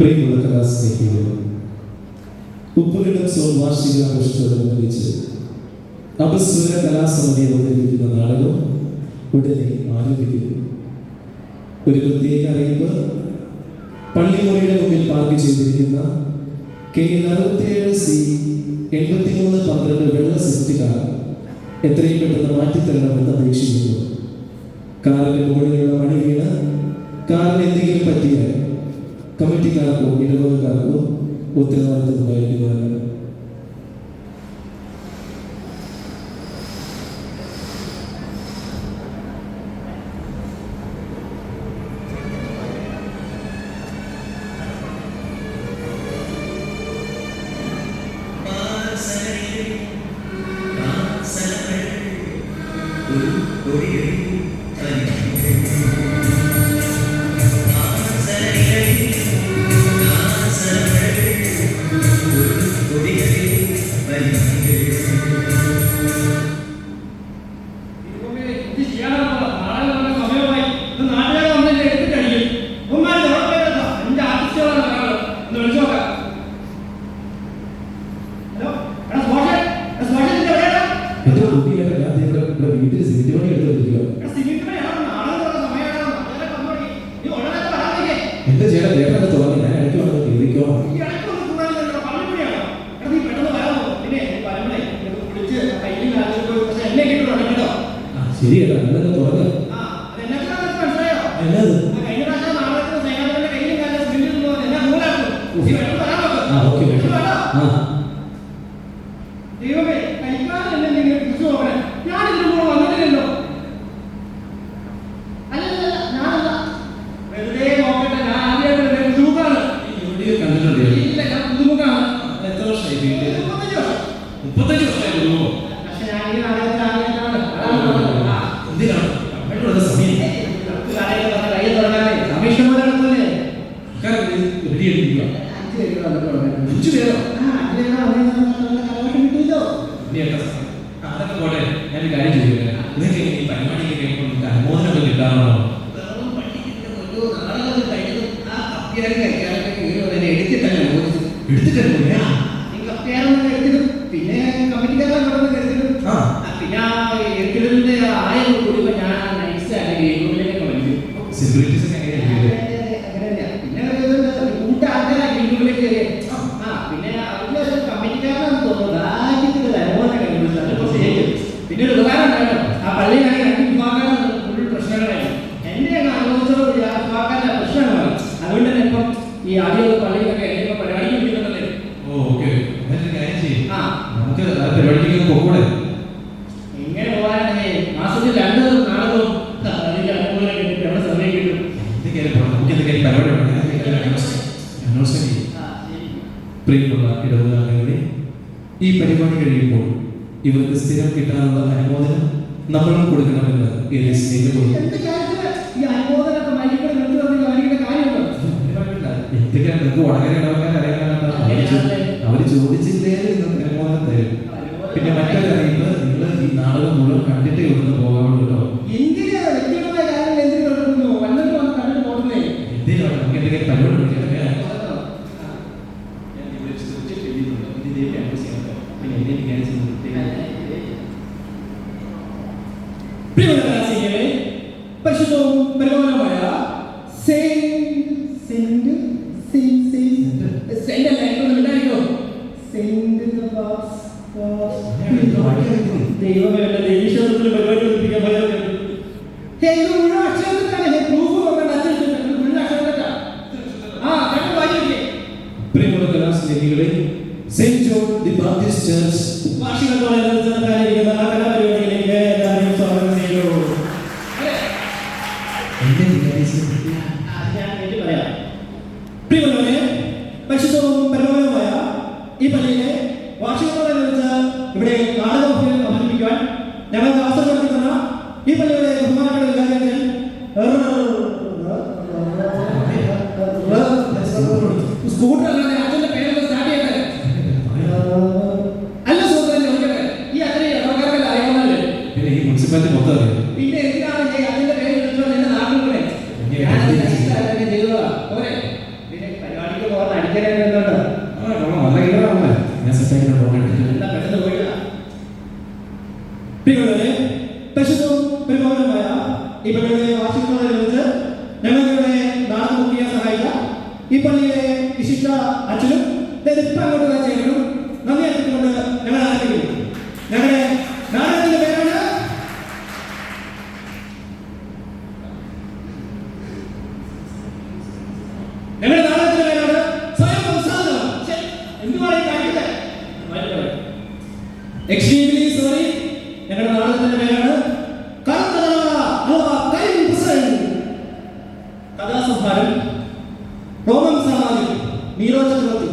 പ്രിയമുള്ള കലാസ്നേഹികളെ, ഉപ്പുകടം വാർഷികാഘോഷത്തോടനുബന്ധിച്ച് അപസ്വര കലാസമിതി അവതരിപ്പിക്കുന്ന നാടകം ഉടനെ ആരംഭിക്കുന്നു. ഒരു പ്രത്യേക അറിയിപ്പ്: പള്ളിമുറിയുടെ മുമ്പിൽ പാർക്ക് ചെയ്തിരിക്കുന്ന KL67C 8312 വെള്ള സ്വിഫ്റ്റ് കാർ എത്രയും പെട്ടെന്ന് മാറ്റിത്തരണമെന്ന് അപേക്ഷിക്കുന്നു. കാറിന്റെ മുകളിലുള്ള മണി വീണ് കാറിന് എന്തെങ്കിലും പറ്റിയാൽ കമ്മിറ്റിക്കാർക്കോ ഇടവകക്കാർക്കോ ഉത്തരവാദിത്തമായിരിക്കുന്നതാണ്. എന്താ ചെയ്യണം? ദേവനെ തോന്നി ഞാൻ എനിക്ക് വന്നത് തീർക്കോ? ശരിയല്ല, എന്നൊക്കെ തുറന്ന് പ്രിയമുള്ള ഇടവകാംഗങ്ങളെ, ഈ പരിപാടി കഴിയുമ്പോൾ ഇവർക്ക് സ്ഥിരം കിട്ടാനുള്ള അനുമോദനം നമ്മളും കൊടുക്കണമെന്ന് ഏറെ സ്നേഹത്തോടെ നിങ്ങൾക്ക് വളരെ ഇടവകാർ അറിയാൻ അവര് ചോദിച്ചില്ലേ അനുമോദനം തരും. പിന്നെ മറ്റൊരു അറിയിപ്പ്, നിങ്ങൾ ഈ നാടകം മുഴുവൻ കണ്ടിട്ടേ ഇവിടുന്ന് പോകാവുള്ളൂ കേട്ടോ. നമുക്ക് എന്തെങ്കിലും പരിപാടി പരിശുദ്ധവും പരിപാലനമായ Saint John the Baptist church പരിശുദ്ധവും പരിപാലനമായ ഈ പള്ളിയിലെ വാർഷികത്തോടനുബന്ധിച്ച് ഇവിടെ നാടകം അവതരിപ്പിക്കുവാൻ ഞങ്ങൾക്ക് അവസരം കൊടുക്കുന്ന ഈ പള്ളിയുടെ ബഹുമാനപ്പെട്ട വികാരികൾ സ്കൂട്ടർ അച്ഛന്റെ പേരെല്ലാം സ്റ്റാർട്ട് ചെയ്യട്ടെ. അല്ല സുഹൃത്തുക്കളെ, ചോദിക്കട്ടെ, ഈ അച്ഛനെ ഇടവക്കാർക്കല്ല അറിയാവുന്നല്ലേ? പിന്നെ എന്തിനാണ് അച്ഛന്റെ പേര് വിളിച്ചോ? എന്റെ നാട്ടിൽ ചെയ്തതാ. പിന്നെ പരിപാടിക്ക് അങ്ങനെ എന്തുകൊണ്ട് നല്ല ഗീതറാണല്ലേ ഞാൻ സെറ്റായിട്ട് ഫോൺ എടുത്തിട്ട് എന്താ പെട്ടെന്ന് പോയില്ല. പ്രിയമുള്ളവരെ, പരിശുദ്ധവും പരിപാവനമായ ഈ പള്ളിയുടെ വാർഷികത്തോടനുബന്ധിച്ച് ഞങ്ങളുടെ നാടകം ബുക്ക് ചെയ്യാൻ സഹായിച്ച ഈ പള്ളിയിലെ വിശിഷ്ട അച്ഛനും ഇപ്പം അങ്ങോട്ട് ചേർന്നും നന്ദി അർപ്പിച്ചുകൊണ്ട് ഞങ്ങൾ ആരംഭിക്കുന്നു. ഞങ്ങളുടെ നാടകത്തിന്റെ പേരാണ് ഞങ്ങളുടെ നാടകത്തിന്റെ പേരാണ് സ്വയം ഉത്സാഹം. എന്തുമാണ് കാണിക്കുന്നത്? Extremely sorry. ഞങ്ങളുടെ നാടകത്തിന്റെ പേരാണ് കഥാസംഹാരം. റോമൻ സാമ്രാജ്യം, നീറോ ചക്രവർത്തി,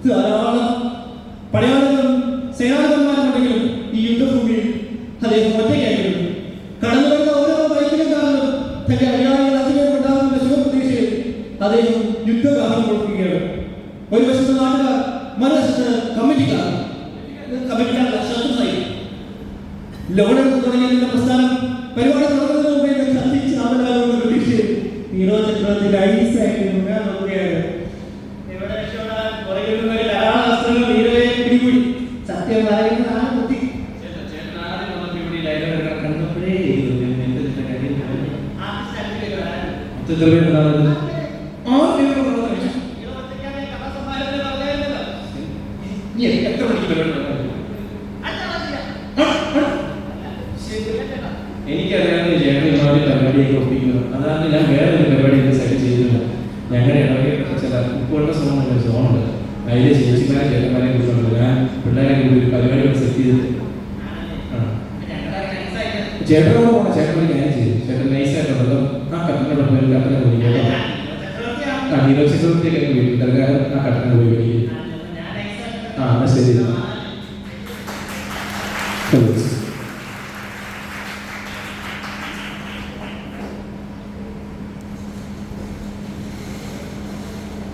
ധാരാളം പടയാളികളും സേനാധിപന്മാരുണ്ടെങ്കിലും ഈ യുദ്ധഭൂമിയിൽ അദ്ദേഹം ഒറ്റയ്ക്കായിരുന്നു. കടന്നു വരുന്ന ഓരോ ബൈക്കിലും കാരണം തന്റെ അനുയായികൾ അധികമുണ്ടാകുന്ന ശുഭപ്രതീക്ഷയിൽ അദ്ദേഹം യുദ്ധഗാനം കൊടുക്കുകയാണ്. ഒരു വശത്ത് നാട്ടുകാർ, മറുവശത്ത് കമ്മിറ്റിക്കാർ ശത്രുതായി ലോണെടുത്ത് തുടങ്ങിയ പ്രസ്ഥാനം പരിപാടി തുടങ്ങുന്നതിന് മുമ്പേ കത്തിച്ച് ആവലാകുന്ന പ്രതീക്ഷയിൽ നീറോ ചക്രവർത്തി ഐസായിട്ട് മുന്നേറാൻ നോക്കുകയാണ്. എവിടെ രക്ഷപ്പെടാൻ പുറകിൽ നിന്ന് ധാരാളം വസ്ത്രങ്ങൾ നീരവയെ പിടികൂടി. സത്യം പറയുന്നതാണ് ബുദ്ധി. എനിക്കറിയാവുന്ന ചേട്ടൻ ഇമാതിരി പരിപാടിയൊക്കെ ഒപ്പിക്കുന്നു. അതാണ് ഞാൻ വേറെ ഒരു പരിപാടി സെറ്റ് ചെയ്തില്ല. ഞങ്ങളുടെ ഇടവകയിൽ ചില ഉപ്പുവെള്ള സോണുണ്ട്. അതിലെ ചേച്ചിമാരെ ചേട്ടന്മാരെ കുറിച്ചുണ്ട്. ഞാൻ പിള്ളേരെ കൂടി ഒരു പരിപാടി സെറ്റ് ചെയ്തിട്ട് ചേട്ടനോട് പോകണം. ചേട്ടൻ ഒരു കാര്യം ചെയ്തു. ചേട്ടൻ നൈസായിട്ടുണ്ടല്ലോ ആ കട്ടനോട് കട്ടനെ പോയി കേട്ടോ. ആ നീരോ ചക്രവർത്തിയൊക്കെ വീട്ടിൽ തൽക്കാലം ആ കട്ടനെ പോയി പഠിക്കും. ആ എന്നാ ശരി.